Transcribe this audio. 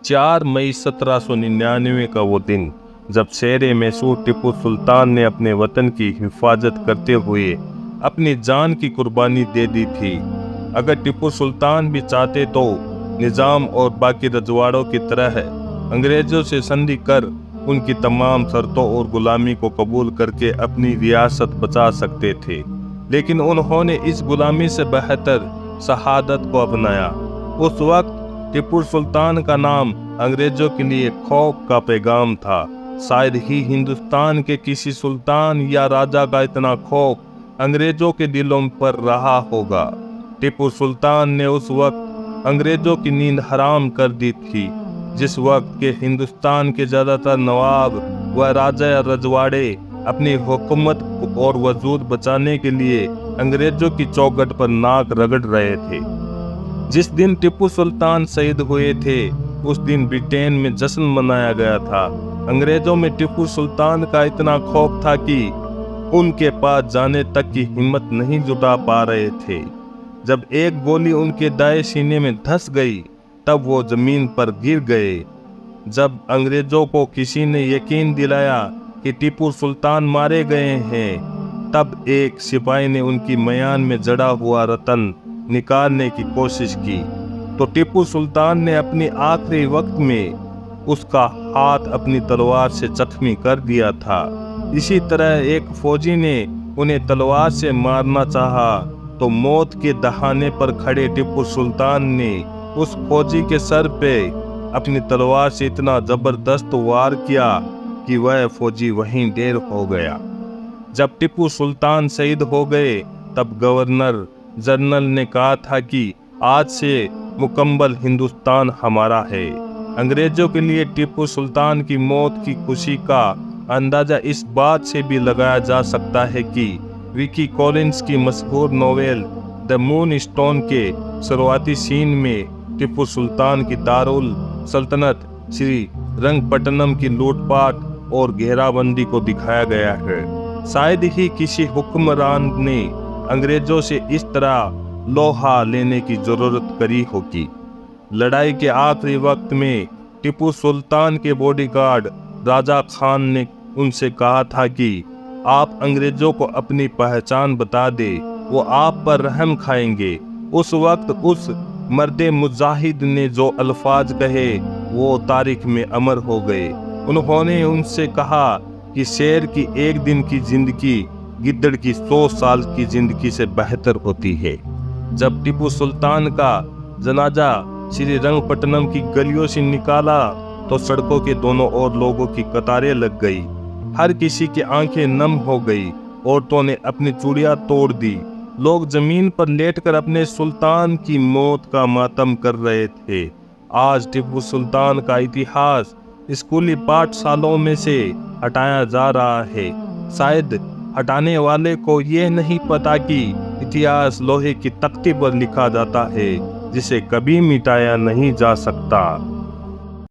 4 मई 1799 का वो दिन जब शेर मैसूर टीपू सुल्तान ने अपने वतन की हिफाजत करते हुए अपनी जान की कुर्बानी दे दी थी। अगर टीपू सुल्तान भी चाहते तो निज़ाम और बाकी रजवाड़ों की तरह अंग्रेजों से संधि कर उनकी तमाम शर्तों और गुलामी को कबूल करके अपनी रियासत बचा सकते थे, लेकिन उन्होंने इस गुलामी से बेहतर शहादत को अपनाया। उस वक्त टीपू सुल्तान का नाम अंग्रेजों के लिए खौफ का पैगाम था। शायद ही हिंदुस्तान के किसी सुल्तान या राजा का इतना खौफ अंग्रेजों के दिलों पर रहा होगा। टीपू सुल्तान ने उस वक्त अंग्रेजों की नींद हराम कर दी थी, जिस वक्त के हिंदुस्तान के ज्यादातर नवाब व राजा रजवाड़े अपनी हुकूमत और वजूद बचाने के लिए अंग्रेजों की चौखट पर नाक रगड़ रहे थे। जिस दिन टीपू सुल्तान शहीद हुए थे उस दिन ब्रिटेन में जश्न मनाया गया था। अंग्रेजों में टीपू सुल्तान का इतना खौफ था कि उनके पास जाने तक की हिम्मत नहीं जुटा पा रहे थे। जब एक गोली उनके दाएं सीने में धंस गई तब वो जमीन पर गिर गए। जब अंग्रेजों को किसी ने यकीन दिलाया कि टीपू सुल्तान मारे गए हैं, तब एक सिपाही ने उनकी मयान में जड़ा हुआ रतन निकालने की कोशिश की तो टीपू सुल्तान ने अपनी आखिरी वक्त में उसका हाथ अपनी तलवार से जख्मी कर दिया था। इसी तरह एक फौजी ने उन्हें तलवार से मारना चाहा तो मौत के दहाने पर खड़े टीपू सुल्तान ने उस फौजी के सर पे अपनी तलवार से इतना जबरदस्त वार किया कि वह फौजी वहीं ढेर हो गया। जब टीपू सुल्तान शहीद हो गए तब गवर्नर जनरल ने कहा था कि आज से मुकम्मल हिंदुस्तान हमारा है। अंग्रेजों के लिए टीपू सुल्तान की मौत की खुशी का अंदाजा इस बात से भी लगाया जा सकता है कि विकी कॉलिंस की मशहूर नोवेल द मून स्टोन के शुरुआती सीन में टीपू सुल्तान की दारुल सल्तनत श्री रंगपट्टनम की लूटपाट और घेराबंदी को दिखाया गया है। शायद ही किसी हुक्मरान ने अंग्रेजों से इस तरह लोहा लेने की जरूरत करी होगी। लड़ाई के आखिरी वक्त में टीपू सुल्तान के बॉडीगार्ड राजा खान ने उनसे कहा था कि आप अंग्रेजों को अपनी पहचान बता दे, वो आप पर रहम खाएंगे। उस वक्त उस मर्दे मुजाहिद ने जो अल्फाज कहे वो तारीख में अमर हो गए। उन्होंने उनसे कहा कि शेर की एक दिन की जिंदगी गिद्दड़ की 100 साल की जिंदगी से बेहतर होती है। जब टीपू सुल्तान का जनाजा श्री रंगपट्टनम की गलियों से निकाला तो सड़कों के दोनों ओर लोगों की कतारें लग गई। हर किसी की आंखें नम हो गई। औरतों ने अपनी चूड़ियां तोड़ दी। लोग जमीन पर लेटकर अपने सुल्तान की मौत का मातम कर रहे थे। आज टीपू सुल्तान का इतिहास स्कूली पाठशालाओं में से हटाया जा रहा है। शायद हटाने वाले को यह नहीं पता कि इतिहास लोहे की तख्ती पर लिखा जाता है जिसे कभी मिटाया नहीं जा सकता।